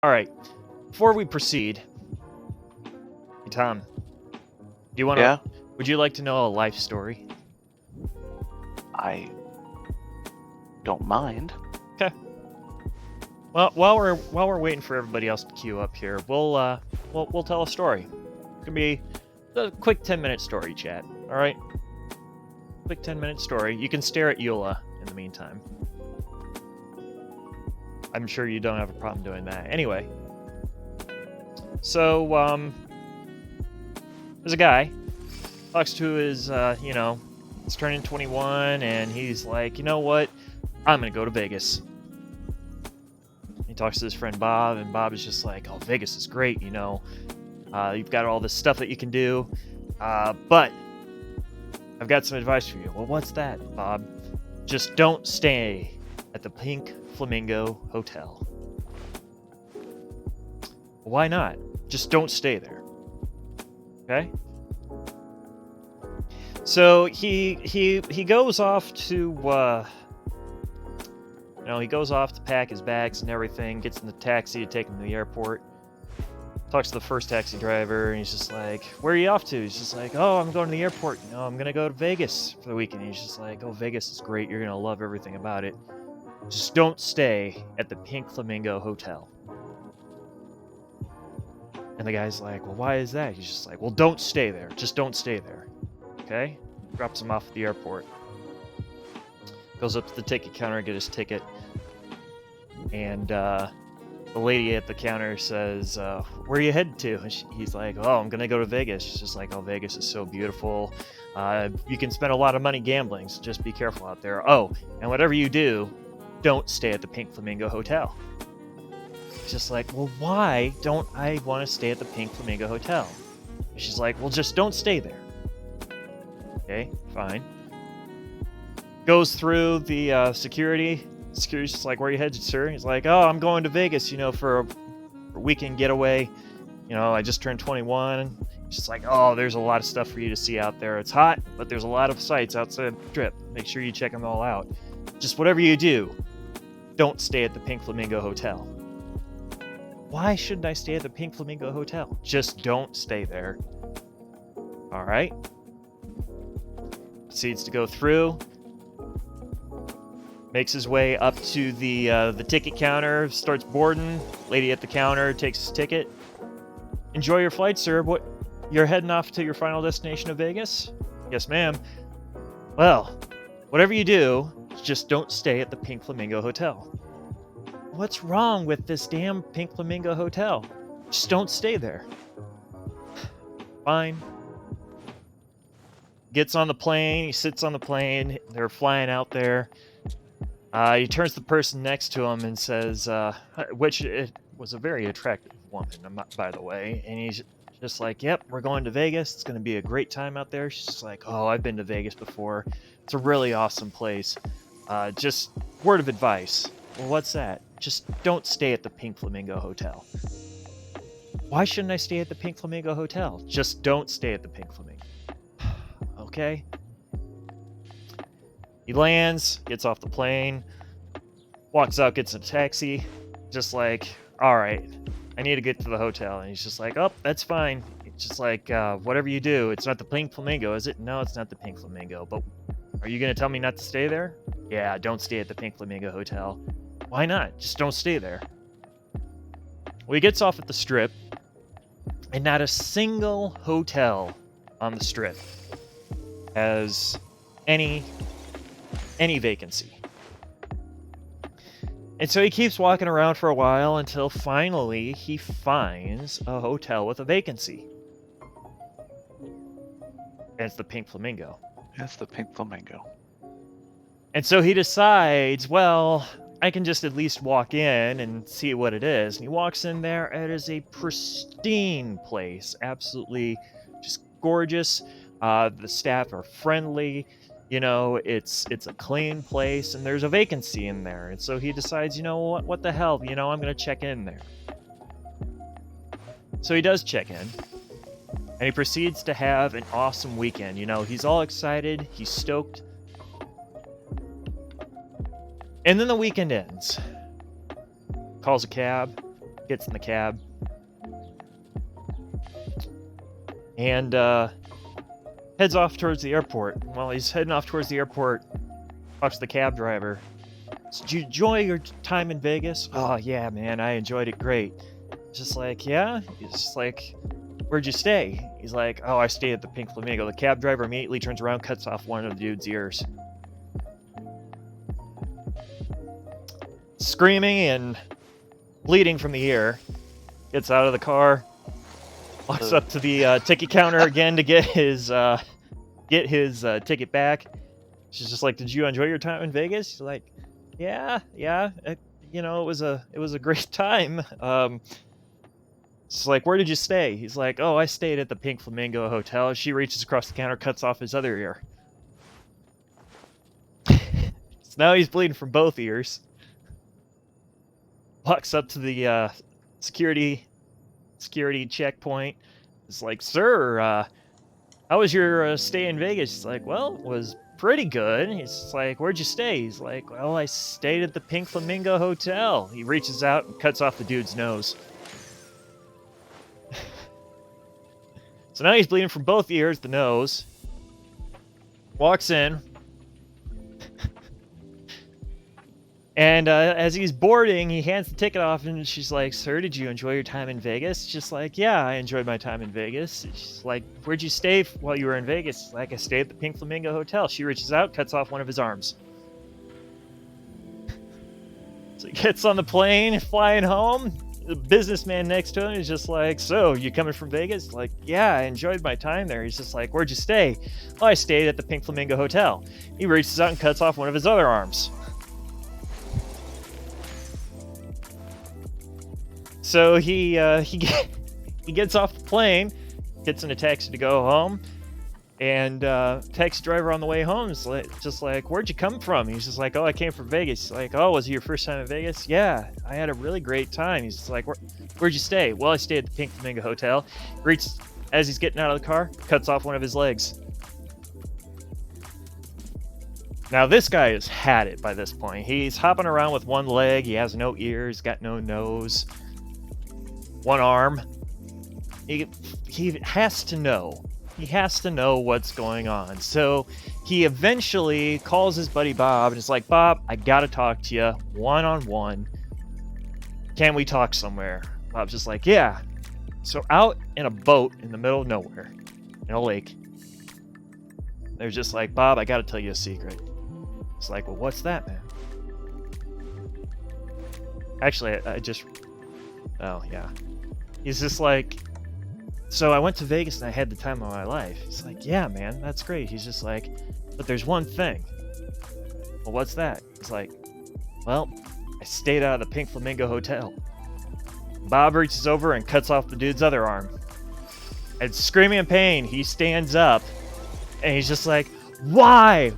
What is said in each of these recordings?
All right. Before we proceed, hey, Tom, do you want to? Yeah, Would you like to know a life story? I don't mind. Okay. Well, while we're waiting for everybody else to queue up here, we'll tell a story. It's gonna be a quick 10-minute story, chat. All right. Quick 10-minute story. You can stare at Eula in the meantime. I'm sure you don't have a problem doing that. Anyway, so there's a guy talks to his, he's turning 21, and he's like, you know what? I'm gonna go to Vegas. He talks to his friend Bob, and Bob is just like, oh, Vegas is great, you've got all this stuff that you can do, but I've got some advice for you. Well, what's that, Bob? Just don't stay at the Pink Flamingo Hotel. Why not? Just don't stay there. Okay? So he goes off to he goes off to pack his bags and everything, gets in the taxi to take him to the airport. Talks to the first taxi driver, and he's just like, where are you off to? He's just like, oh, I'm going to the airport. I'm going to go to Vegas for the weekend. He's just like, oh, Vegas is great. You're going to love everything about it. Just don't stay at the Pink Flamingo Hotel. And the guy's like, well, why is that? He's just like, well, don't stay there. Just don't stay there. Okay? Drops him off at the airport. Goes up to the ticket counter, get his ticket. And the lady at the counter says, where are you headed to? And he's like, oh, I'm going to go to Vegas. She's just like, oh, Vegas is so beautiful. You can spend a lot of money gambling, so just be careful out there. Oh, and whatever you do, don't stay at the Pink Flamingo Hotel. He's just like, well, why don't I want to stay at the Pink Flamingo Hotel? And she's like, well, just don't stay there. Okay, fine. Goes through the security. Security's just like, where are you headed, sir? He's like, oh, I'm going to Vegas, for a weekend getaway. I just turned 21. He's just like, oh, there's a lot of stuff for you to see out there. It's hot, but there's a lot of sights outside the Strip. Make sure you check them all out. Just whatever you do, don't stay at the Pink Flamingo Hotel. Why shouldn't I stay at the Pink Flamingo Hotel? Just don't stay there. All right. Proceeds to go through. Makes his way up to the ticket counter, starts boarding. Lady at the counter takes his ticket. Enjoy your flight, sir. What? You're heading off to your final destination of Vegas? Yes, ma'am. Well, whatever you do, just don't stay at the Pink Flamingo Hotel. What's wrong with this damn Pink Flamingo Hotel? Just don't stay there. Fine. Gets on the plane. He sits on the plane. They're flying out there. He turns to the person next to him and says, which it was a very attractive woman, by the way, and he's just like, yep, we're going to Vegas. It's going to be a great time out there. She's just like, oh, I've been to Vegas before. It's a really awesome place. Just word of advice. Well, what's that? Just don't stay at the Pink Flamingo Hotel. Why shouldn't I stay at the Pink Flamingo Hotel? Just don't stay at the Pink Flamingo. Okay? He lands, gets off the plane, walks out, gets a taxi, just like, all right, I need to get to the hotel. And he's just like, oh, that's fine. It's just like, whatever you do, it's not the Pink Flamingo, is it? No, it's not the Pink Flamingo. But are you going to tell me not to stay there? Yeah, don't stay at the Pink Flamingo Hotel. Why not? Just don't stay there. Well, he gets off at the Strip, and not a single hotel on the Strip has any vacancy. And so he keeps walking around for a while until finally he finds a hotel with a vacancy. And it's the Pink Flamingo. It's the Pink Flamingo. And so he decides, well, I can just at least walk in and see what it is. And he walks in there. It is a pristine place. Absolutely just gorgeous. The staff are friendly. It's a clean place, and there's a vacancy in there. And so he decides, what the hell, I'm going to check in there. So he does check in, and he proceeds to have an awesome weekend. He's all excited, he's stoked. And then the weekend ends. Calls a cab, gets in the cab, and heads off towards the airport. While he's heading off towards the airport, talks to the cab driver. So, did you enjoy your time in Vegas? Oh, yeah, man, I enjoyed it great. Just like, yeah? He's just like, where'd you stay? He's like, oh, I stayed at the Pink Flamingo. The cab driver immediately turns around, cuts off one of the dude's ears. Screaming and bleeding from the ear, gets out of the car, walks up to the ticket counter again to get his ticket back. She's just like, "Did you enjoy your time in Vegas?" She's like, "Yeah, it was a great time." It's like, "Where did you stay?" He's like, "Oh, I stayed at the Pink Flamingo Hotel." She reaches across the counter, cuts off his other ear. So now he's bleeding from both ears. Walks up to the security checkpoint. It's like, "Sir, how was your stay in Vegas?" He's like, "Well, it was pretty good." He's like, "Where'd you stay?" He's like, "Well, I stayed at the Pink Flamingo Hotel." He reaches out and cuts off the dude's nose. So now he's bleeding from both ears, the nose. Walks in. And as he's boarding, he hands the ticket off, and she's like, "Sir, did you enjoy your time in Vegas?" Just like, "Yeah, I enjoyed my time in Vegas." She's like, "Where'd you stay while you were in Vegas?" She's like, "I stayed at the Pink Flamingo Hotel." She reaches out, cuts off one of his arms. So he gets on the plane, flying home. The businessman next to him is just like, "So, you coming from Vegas?" Like, "Yeah, I enjoyed my time there." He's just like, "Where'd you stay?" "Oh, I stayed at the Pink Flamingo Hotel." He reaches out and cuts off one of his other arms. So he gets off the plane, gets in a taxi to go home, and taxi driver on the way home is just like, "Where'd you come from?" He's just like, "Oh, I came from Vegas." He's like, "Oh, was it your first time in Vegas?" "Yeah, I had a really great time." He's just like, "Where'd you stay?" "Well, I stayed at the Pink Flamingo Hotel." As he's getting out of the car, cuts off one of his legs. Now this guy has had it by this point. He's hopping around with one leg. He has no ears, got no nose. One arm. He has to know. He has to know what's going on. So he eventually calls his buddy Bob and is like, "Bob, I gotta talk to you one-on-one. Can we talk somewhere?" Bob's just like, "Yeah." So out in a boat in the middle of nowhere, in a lake, they're just like, "Bob, I gotta tell you a secret." It's like, "Well, what's that, man?" Actually, oh, yeah. He's just like, "So I went to Vegas and I had the time of my life." He's like, "Yeah, man, that's great." He's just like, "But there's one thing." "Well, what's that?" He's like, "Well, I stayed out of the Pink Flamingo Hotel." Bob reaches over and cuts off the dude's other arm. And screaming in pain, he stands up and he's just like, Why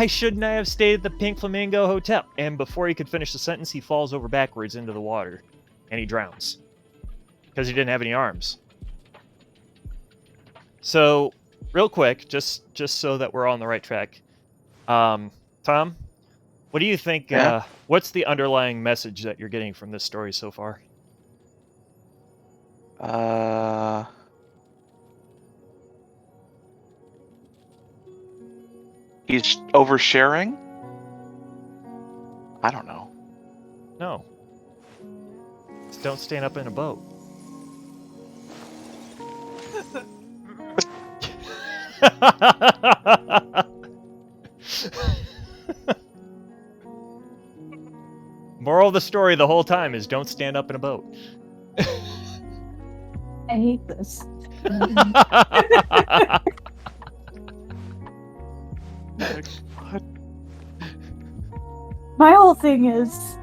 shouldn't I have stayed at the Pink Flamingo Hotel?" And before he could finish the sentence, he falls over backwards into the water and he drowns because he didn't have any arms. So, real quick, just so that we're on the right track, Tom, what do you think? Yeah? What's the underlying message that you're getting from this story so far? He's oversharing? I don't know. No. Just don't stand up in a boat. Moral of the story the whole time is don't stand up in a boat. I hate this. What? My whole thing is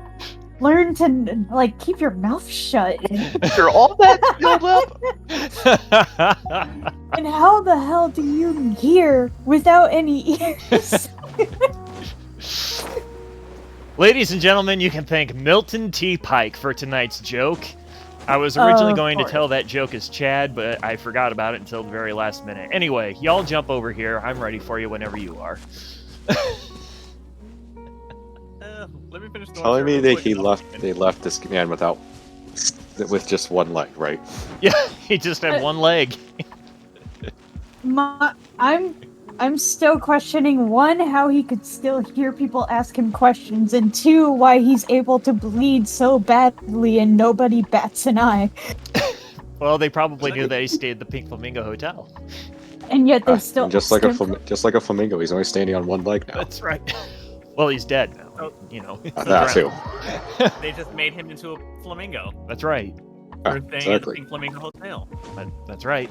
learn to keep your mouth shut. After all that build up? And how the hell do you hear without any ears? Ladies and gentlemen, you can thank Milton T. Pike for tonight's joke. I was originally going to tell that joke as Chad, but I forgot about it until the very last minute. Anyway, y'all jump over here. I'm ready for you whenever you are. Let me finish. Telling me that they left this command without with just one leg, right? Yeah, he just had one leg. I'm still questioning, one, how he could still hear people ask him questions, and two, why he's able to bleed so badly and nobody bats an eye. Well, they probably knew that he stayed at the Pink Flamingo Hotel. And yet they Ah, still and just ask like him. just like a flamingo, he's only standing on one leg now. That's right. Well, he's dead now. Oh. You know. That too. They just made him into a flamingo. That's right. Ah, For staying at the exactly. Pink Flamingo Hotel. That's right.